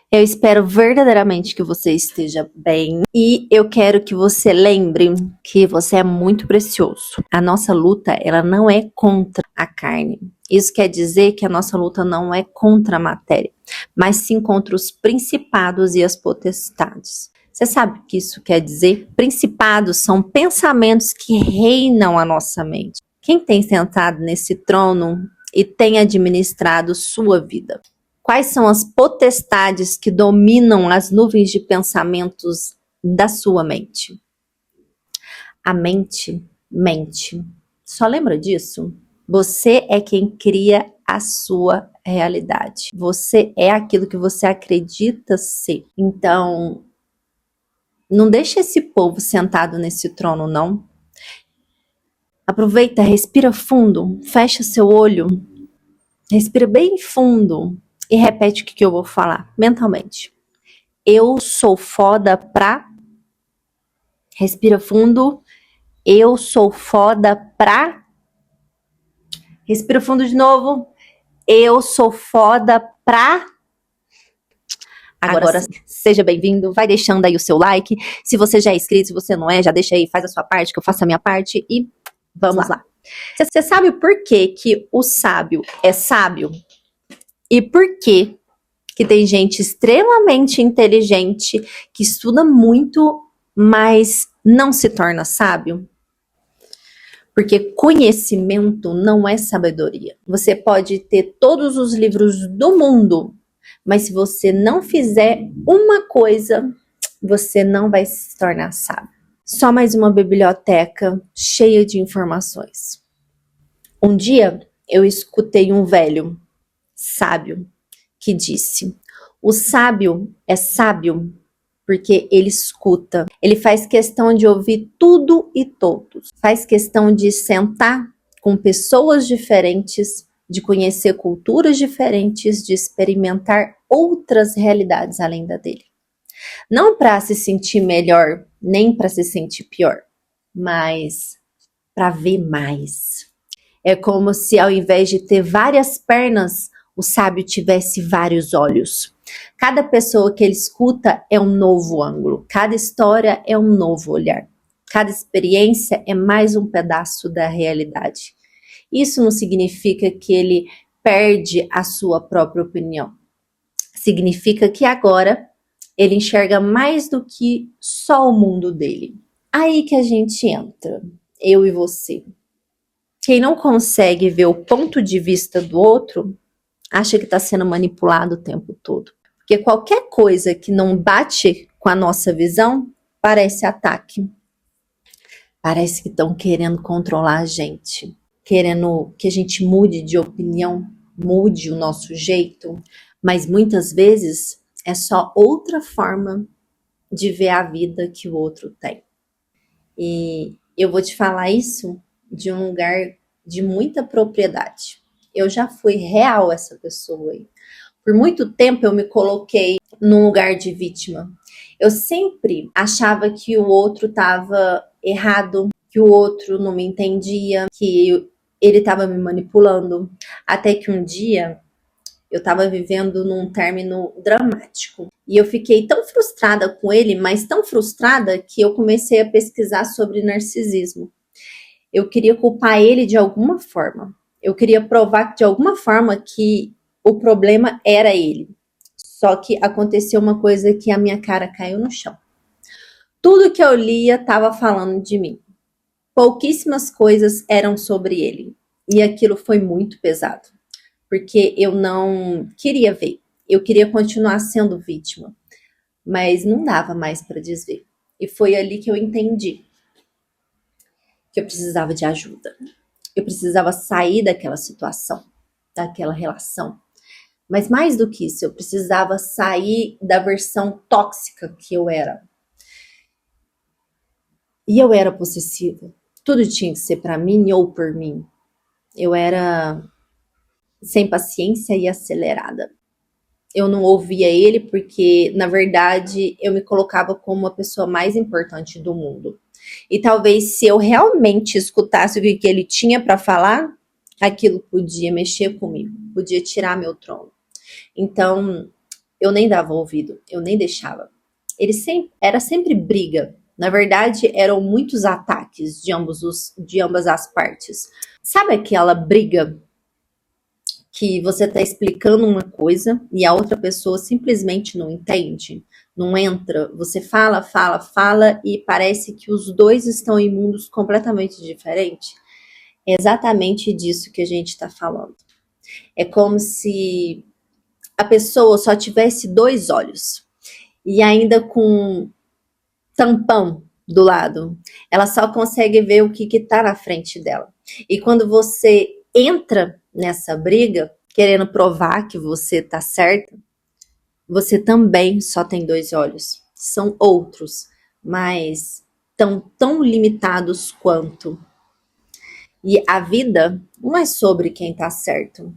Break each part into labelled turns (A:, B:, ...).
A: Eu espero verdadeiramente que você esteja bem e eu quero que você lembre que você é muito precioso. A nossa luta, ela não é contra a carne. Isso quer dizer que a nossa luta não é contra a matéria, mas sim contra os principados e as potestades. Você sabe o que isso quer dizer? Principados são pensamentos que reinam a nossa mente. Quem tem sentado nesse trono e tem administrado sua vida? Quais são as potestades que dominam as nuvens de pensamentos da sua mente? A mente mente. Só lembra disso? Você é quem cria a sua realidade. Você é aquilo que você acredita ser. Então, não deixe esse povo sentado nesse trono, não. Aproveita, respira fundo, fecha seu olho, respira bem fundo e repete o que eu vou falar mentalmente. Eu sou foda pra... Respira fundo. Eu sou foda pra... Respira fundo de novo. Eu sou foda pra... Agora seja bem-vindo. Vai deixando aí o seu like. Se você já é inscrito, se você não é, já deixa aí, faz a sua parte, que eu faço a minha parte e vamos lá. Você sabe por que que o sábio é sábio? E por que que tem gente extremamente inteligente que estuda muito, mas não se torna sábio? Porque conhecimento não é sabedoria. Você pode ter todos os livros do mundo, mas se você não fizer uma coisa, você não vai se tornar sábio. Só mais uma biblioteca cheia de informações. Um dia eu escutei um velho sábio que disse: o sábio é sábio porque ele escuta. Ele faz questão de ouvir tudo e todos. Faz questão de sentar com pessoas diferentes, de conhecer culturas diferentes, de experimentar outras realidades além da dele. Não para se sentir melhor, nem para se sentir pior, mas para ver mais. É como se ao invés de ter várias pernas, o sábio tivesse vários olhos. Cada pessoa que ele escuta é um novo ângulo, cada história é um novo olhar, cada experiência é mais um pedaço da realidade. Isso não significa que ele perde a sua própria opinião. Significa que agora ele enxerga mais do que só o mundo dele. Aí que a gente entra, eu e você. Quem não consegue ver o ponto de vista do outro, acha que está sendo manipulado o tempo todo. Porque qualquer coisa que não bate com a nossa visão, parece ataque. Parece que estão querendo controlar a gente. Querendo que a gente mude de opinião, mude o nosso jeito. Mas muitas vezes é só outra forma de ver a vida que o outro tem. E eu vou te falar isso de um lugar de muita propriedade. Eu já fui real essa pessoa aí. Por muito tempo eu me coloquei num lugar de vítima. Eu sempre achava que o outro estava errado, que o outro não me entendia, que ele estava me manipulando. Até que um dia eu estava vivendo num término dramático. E eu fiquei tão frustrada com ele, mas tão frustrada que eu comecei a pesquisar sobre narcisismo. Eu queria culpar ele de alguma forma. Eu queria provar de alguma forma que o problema era ele. Só que aconteceu uma coisa que a minha cara caiu no chão. Tudo que eu lia estava falando de mim. Pouquíssimas coisas eram sobre ele. E aquilo foi muito pesado. Porque eu não queria ver. Eu queria continuar sendo vítima. Mas não dava mais para desver. E foi ali que eu entendi que eu precisava de ajuda. Eu precisava sair daquela situação, daquela relação. Mas mais do que isso, eu precisava sair da versão tóxica que eu era. E eu era possessiva. Tudo tinha que ser para mim ou por mim. Eu era sem paciência e acelerada. Eu não ouvia ele porque, na verdade, eu me colocava como a pessoa mais importante do mundo. E talvez se eu realmente escutasse o que ele tinha para falar, aquilo podia mexer comigo, podia tirar meu trono. Então, eu nem dava ouvido, eu nem deixava. Era sempre briga. Na verdade, eram muitos ataques de ambas as partes. Sabe aquela briga que você está explicando uma coisa e a outra pessoa simplesmente não entende, não entra, você fala, fala, fala e parece que os dois estão em mundos completamente diferentes? É exatamente disso que a gente está falando. É como se a pessoa só tivesse dois olhos e ainda com tampão do lado. Ela só consegue ver o que está na frente dela. E quando você entra nessa briga, querendo provar que você está certa, você também só tem dois olhos. São outros, mas tão limitados quanto. E a vida não é sobre quem está certo.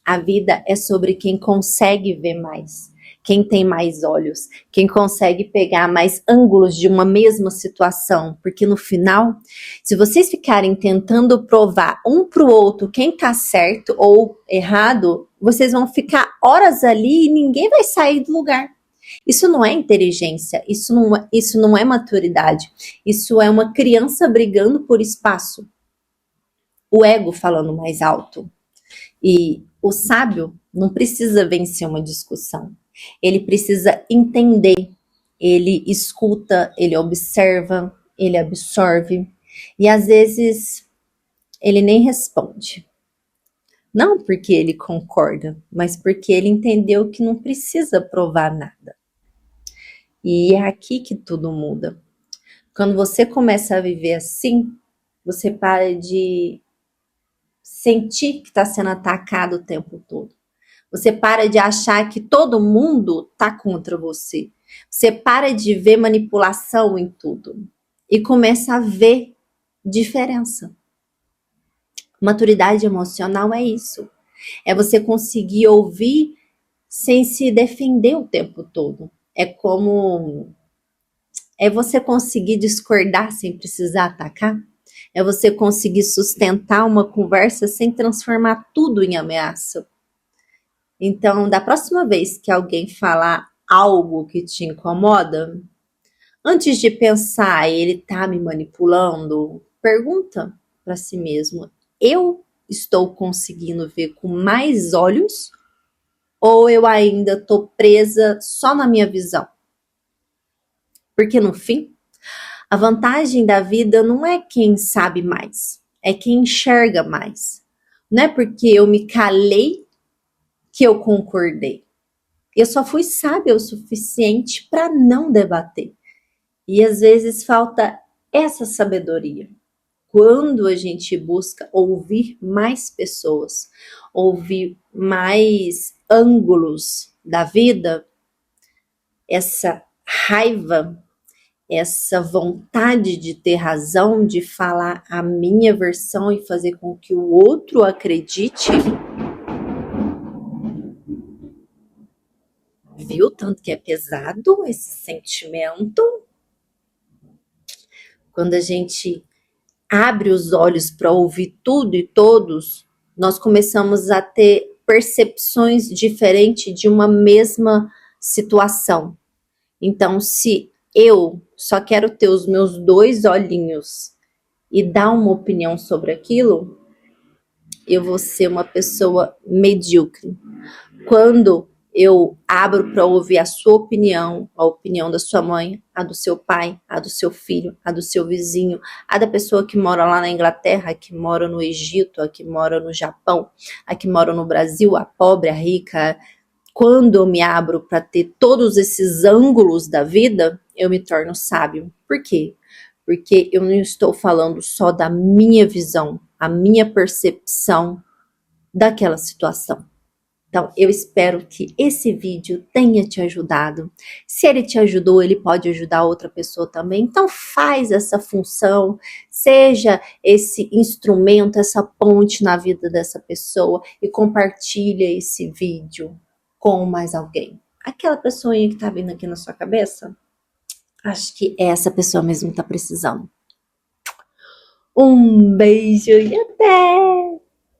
A: A vida é sobre quem consegue ver mais, quem tem mais olhos, quem consegue pegar mais ângulos de uma mesma situação. Porque no final, se vocês ficarem tentando provar um para o outro quem tá certo ou errado, vocês vão ficar horas ali e ninguém vai sair do lugar. Isso não é inteligência, isso não é maturidade, isso é uma criança brigando por espaço. O ego falando mais alto. E o sábio não precisa vencer uma discussão. Ele precisa entender. Ele escuta, ele observa, ele absorve. E às vezes ele nem responde. Não porque ele concorda, mas porque ele entendeu que não precisa provar nada. E é aqui que tudo muda. Quando você começa a viver assim, você para de sentir que está sendo atacado o tempo todo. Você para de achar que todo mundo está contra você. Você para de ver manipulação em tudo e começa a ver diferença. Maturidade emocional é isso. É você conseguir ouvir sem se defender o tempo todo. É você conseguir discordar sem precisar atacar. É você conseguir sustentar uma conversa sem transformar tudo em ameaça. Então, da próxima vez que alguém falar algo que te incomoda, antes de pensar, ele tá me manipulando, pergunta para si mesmo: eu estou conseguindo ver com mais olhos ou eu ainda tô presa só na minha visão? Porque no fim, a vantagem da vida não é quem sabe mais, é quem enxerga mais. Não é porque eu me calei que eu concordei. Eu só fui sábia o suficiente para não debater. E às vezes falta essa sabedoria. Quando a gente busca ouvir mais pessoas, ouvir mais ângulos da vida, essa raiva, essa vontade de ter razão, de falar a minha versão e fazer com que o outro acredite. Viu tanto que é pesado esse sentimento? Quando a gente abre os olhos para ouvir tudo e todos, nós começamos a ter percepções diferentes de uma mesma situação. Então, se eu só quero ter os meus dois olhinhos e dar uma opinião sobre aquilo, eu vou ser uma pessoa medíocre. Quando eu abro para ouvir a sua opinião, a opinião da sua mãe, a do seu pai, a do seu filho, a do seu vizinho, a da pessoa que mora lá na Inglaterra, a que mora no Egito, a que mora no Japão, a que mora no Brasil, a pobre, a rica. Quando eu me abro para ter todos esses ângulos da vida, eu me torno sábio. Por quê? Porque eu não estou falando só da minha visão, a minha percepção daquela situação. Então, eu espero que esse vídeo tenha te ajudado. Se ele te ajudou, ele pode ajudar outra pessoa também. Então, faz essa função, seja esse instrumento, essa ponte na vida dessa pessoa e compartilha esse vídeo com mais alguém. Aquela pessoinha que tá vindo aqui na sua cabeça, acho que essa pessoa mesmo tá precisando. Um beijo e até!